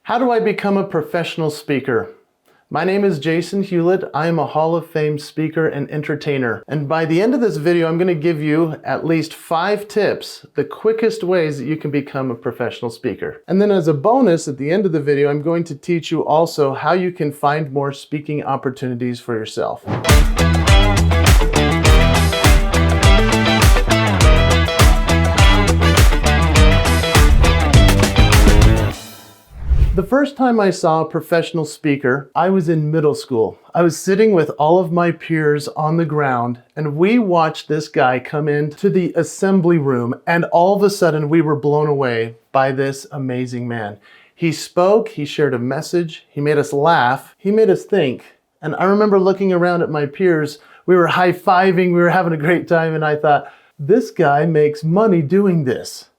How do I become a professional speaker? My name is Jason Hewlett. I am a Hall of Fame speaker and entertainer. And by the end of this video, I'm going to give you at least 5 tips, the quickest ways that you can become a professional speaker. And then as a bonus at the end of the video, I'm going to teach you also how you can find more speaking opportunities for yourself. The first time I saw a professional speaker, I was in middle school. I was sitting with all of my peers on the ground, and we watched this guy come into the assembly room, and all of a sudden we were blown away by this amazing man. He spoke, he shared a message, he made us laugh, he made us think. And I remember looking around at my peers, we were high-fiving, we were having a great time, and I thought, this guy makes money doing this.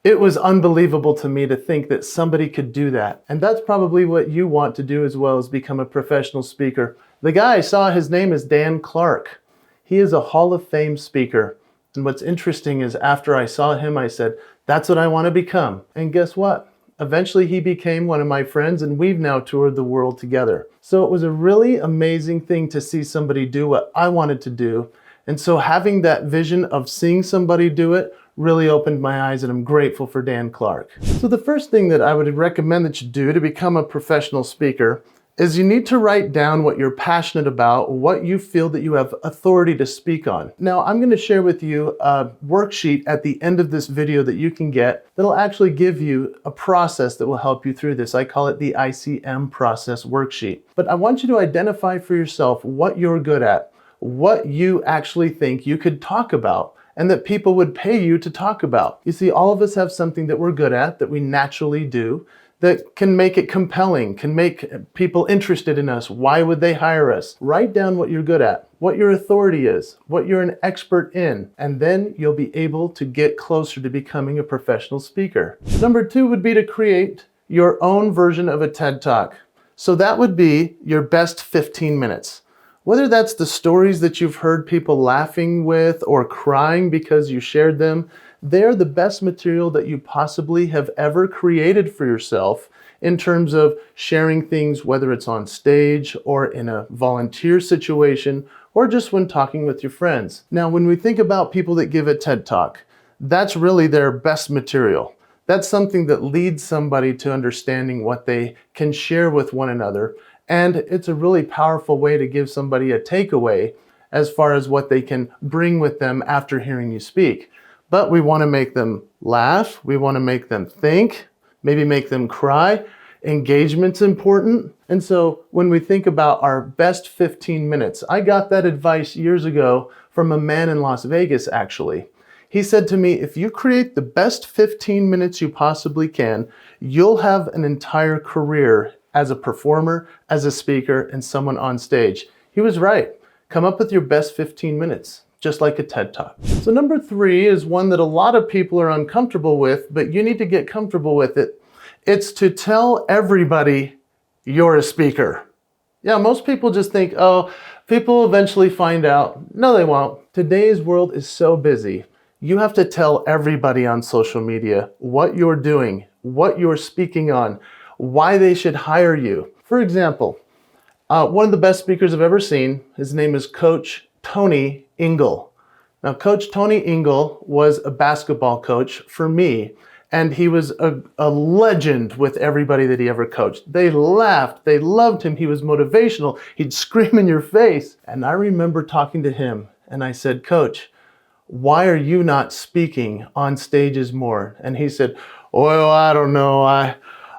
It was unbelievable to me to think that somebody could do that. And that's probably what you want to do as well, as become a professional speaker. The guy I saw, his name is Dan Clark. He is a Hall of Fame speaker. And what's interesting is after I saw him, I said, that's what I want to become. And guess what? Eventually he became one of my friends, and we've now toured the world together. So it was a really amazing thing to see somebody do what I wanted to do. And so having that vision of seeing somebody do it really opened my eyes, and I'm grateful for Dan Clark. So the first thing that I would recommend that you do to become a professional speaker is you need to write down what you're passionate about, what you feel that you have authority to speak on. Now, I'm going to share with you a worksheet at the end of this video that you can get that'll actually give you a process that will help you through this. I call it the ICM Process Worksheet. But I want you to identify for yourself what you're good at, what you actually think you could talk about, and that people would pay you to talk about. You see, all of us have something that we're good at, that we naturally do, that can make it compelling, can make people interested in us. Why would they hire us? Write down what you're good at, what your authority is, what you're an expert in, and then you'll be able to get closer to becoming a professional speaker. Number 2 would be to create your own version of a TED Talk. So that would be your best 15 minutes. Whether that's the stories that you've heard people laughing with or crying because you shared them, they're the best material that you possibly have ever created for yourself in terms of sharing things, whether it's on stage or in a volunteer situation or just when talking with your friends. Now, when we think about people that give a TED Talk, that's really their best material. That's something that leads somebody to understanding what they can share with one another. And it's a really powerful way to give somebody a takeaway as far as what they can bring with them after hearing you speak. But we want to make them laugh. We want to make them think, maybe make them cry. Engagement's important. And so when we think about our best 15 minutes, I got that advice years ago from a man in Las Vegas, actually. He said to me, if you create the best 15 minutes you possibly can, you'll have an entire career as a performer, as a speaker, and someone on stage. He was right. Come up with your best 15 minutes, just like a TED Talk. So number 3 is one that a lot of people are uncomfortable with, but you need to get comfortable with it. It's to tell everybody you're a speaker. Yeah, most people just think, oh, people will eventually find out. No, they won't. Today's world is so busy. You have to tell everybody on social media what you're doing, what you're speaking on, why they should hire you. For example, one of the best speakers I've ever seen, his name is Coach Tony Ingle. Now, Coach Tony Ingle was a basketball coach for me, and he was a legend with everybody that he ever coached. They laughed, they loved him, he was motivational, he'd scream in your face. And I remember talking to him, and I said, Coach, why are you not speaking on stages more? And he said, well, I don't know,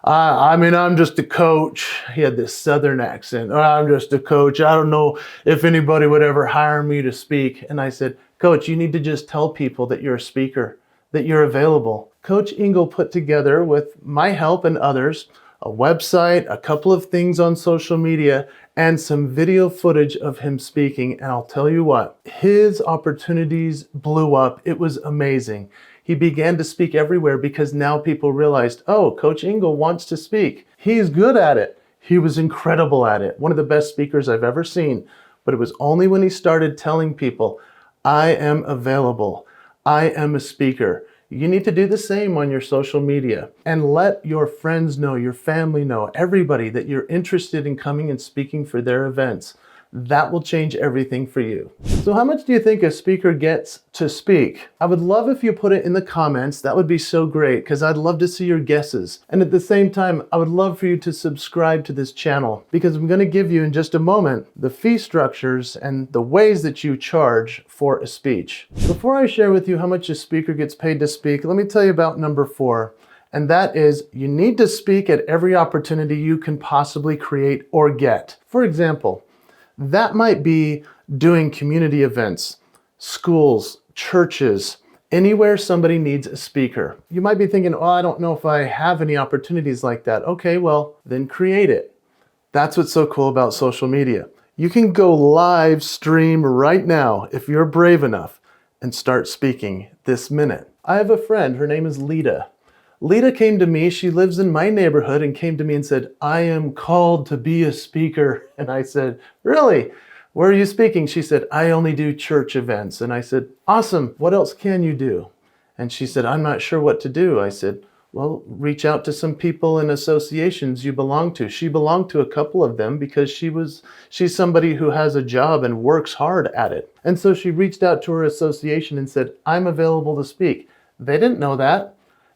I mean, I'm just a coach. He had this Southern accent. I'm just a coach. I don't know if anybody would ever hire me to speak. And I said, Coach, you need to just tell people that you're a speaker, that you're available. Coach Ingle put together, with my help and others, a website, a couple of things on social media, and some video footage of him speaking. And I'll tell you what, his opportunities blew up. It was amazing. He began to speak everywhere because now people realized, oh, Coach Ingle wants to speak. He's good at it. He was incredible at it. One of the best speakers I've ever seen. But it was only when he started telling people, I am available. I am a speaker. You need to do the same on your social media and let your friends know, your family know, everybody that you're interested in coming and speaking for their events. That will change everything for you. So how much do you think a speaker gets to speak? I would love if you put it in the comments. That would be so great because I'd love to see your guesses. And at the same time, I would love for you to subscribe to this channel because I'm going to give you in just a moment the fee structures and the ways that you charge for a speech. Before I share with you how much a speaker gets paid to speak, let me tell you about number 4. And that is you need to speak at every opportunity you can possibly create or get. For example, that might be doing community events, schools, churches, anywhere somebody needs a speaker. You might be thinking, oh, I don't know if I have any opportunities like that. Okay, well, then create it. That's what's so cool about social media. You can go live stream right now if you're brave enough and start speaking this minute. I have a friend, her name is Lita. Lita came to me, she lives in my neighborhood, and came to me and said, I am called to be a speaker. And I said, really? Where are you speaking? She said, I only do church events. And I said, awesome, what else can you do? And she said, I'm not sure what to do. I said, well, reach out to some people in associations you belong to. She belonged to a couple of them because she's somebody who has a job and works hard at it. And so she reached out to her association and said, I'm available to speak. They didn't know that.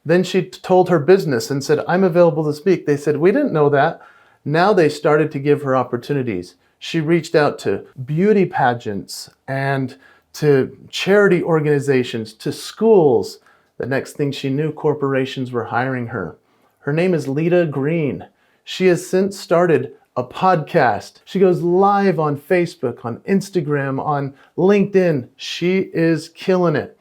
Then she told her business and said, I'm available to speak. They said, we didn't know that. Now they started to give her opportunities. She reached out to beauty pageants and to charity organizations, to schools. The next thing she knew, corporations were hiring her. Her name is Lita Green. She has since started a podcast. She goes live on Facebook, on Instagram, on LinkedIn. She is killing it.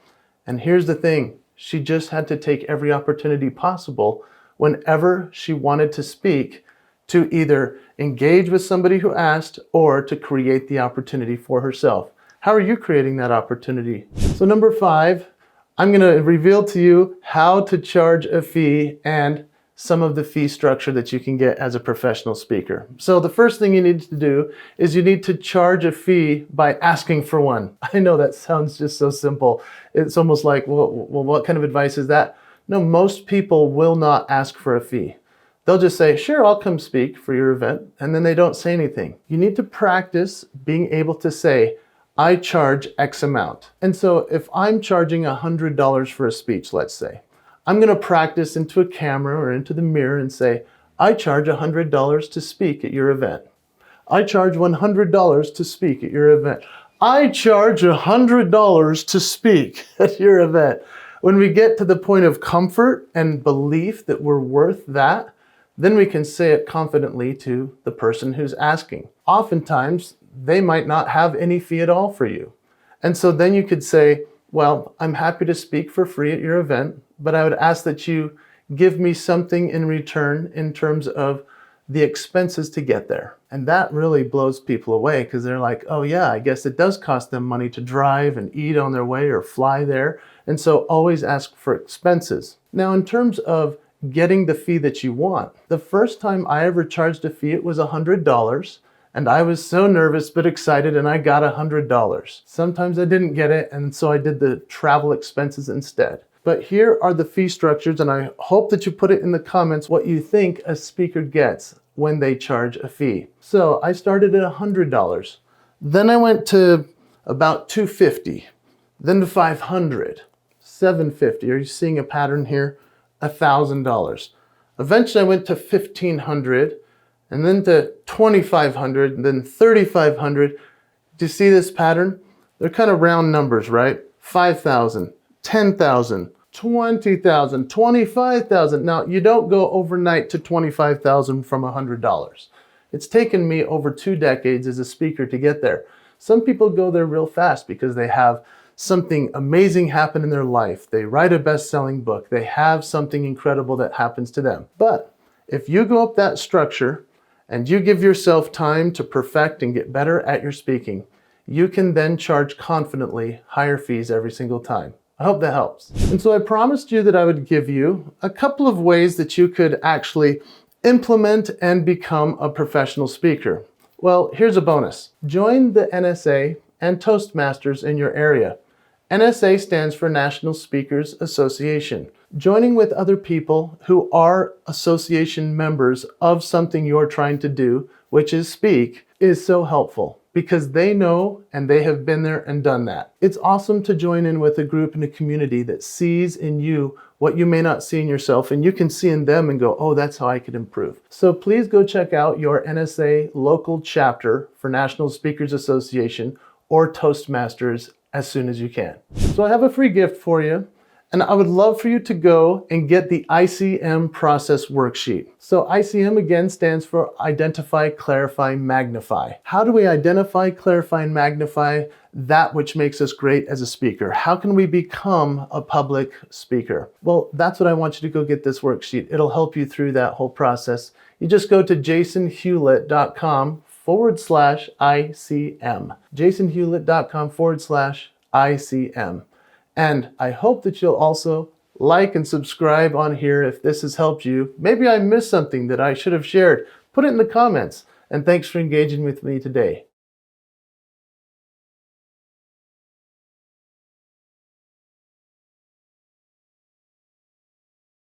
And here's the thing. She just had to take every opportunity possible whenever she wanted to speak to either engage with somebody who asked or to create the opportunity for herself. How are you creating that opportunity? So number 5, I'm going to reveal to you how to charge a fee and some of the fee structure that you can get as a professional speaker. So the first thing you need to do is you need to charge a fee by asking for one. I know that sounds just so simple. It's almost like, well, what kind of advice is that? No, most people will not ask for a fee. They'll just say, sure, I'll come speak for your event, and then they don't say anything. You need to practice being able to say, I charge X amount. And so if I'm charging $100 for a speech, let's say, I'm going to practice into a camera or into the mirror and say, I charge $100 to speak at your event. I charge $100 to speak at your event. I charge $100 to speak at your event. When we get to the point of comfort and belief that we're worth that, then we can say it confidently to the person who's asking. Oftentimes, they might not have any fee at all for you. And so then you could say, well, I'm happy to speak for free at your event, but I would ask that you give me something in return in terms of the expenses to get there. And that really blows people away because they're like, oh yeah, I guess it does cost them money to drive and eat on their way or fly there. And so always ask for expenses. Now, in terms of getting the fee that you want, the first time I ever charged a fee, it was $100. And I was so nervous but excited, and I got $100. Sometimes I didn't get it, and so I did the travel expenses instead. But here are the fee structures, and I hope that you put it in the comments what you think a speaker gets when they charge a fee. So I started at $100. Then I went to about $250, then to $500, $750. Are you seeing a pattern here? $1,000. Eventually I went to $1,500. And then to $2,500, and then $3,500. Do you see this pattern? They're kind of round numbers, right? $5,000, $10,000, $20,000, $25,000. Now, you don't go overnight to $25,000 from $100. It's taken me over 2 decades as a speaker to get there. Some people go there real fast because they have something amazing happen in their life. They write a best-selling book. They have something incredible that happens to them. But if you go up that structure, and you give yourself time to perfect and get better at your speaking, you can then charge confidently higher fees every single time. I hope that helps. And so I promised you that I would give you a couple of ways that you could actually implement and become a professional speaker. Well, here's a bonus. Join the NSA and Toastmasters in your area. NSA stands for National Speakers Association. Joining with other people who are association members of something you're trying to do, which is speak, is so helpful because they know and they have been there and done that. It's awesome to join in with a group and a community that sees in you what you may not see in yourself, and you can see in them and go, oh, that's how I could improve. So please go check out your NSA local chapter for National Speakers Association or Toastmasters as soon as you can. So I have a free gift for you, and I would love for you to go and get the ICM Process Worksheet. So ICM again stands for Identify, Clarify, Magnify. How do we identify, clarify, and magnify that which makes us great as a speaker? How can we become a public speaker? Well, that's what I want you to go get this worksheet. It'll help you through that whole process. You just go to jasonhewlett.com/ICM. jasonhewlett.com/ICM. And I hope that you'll also like and subscribe on here if this has helped you. Maybe I missed something that I should have shared. Put it in the comments. And thanks for engaging with me today.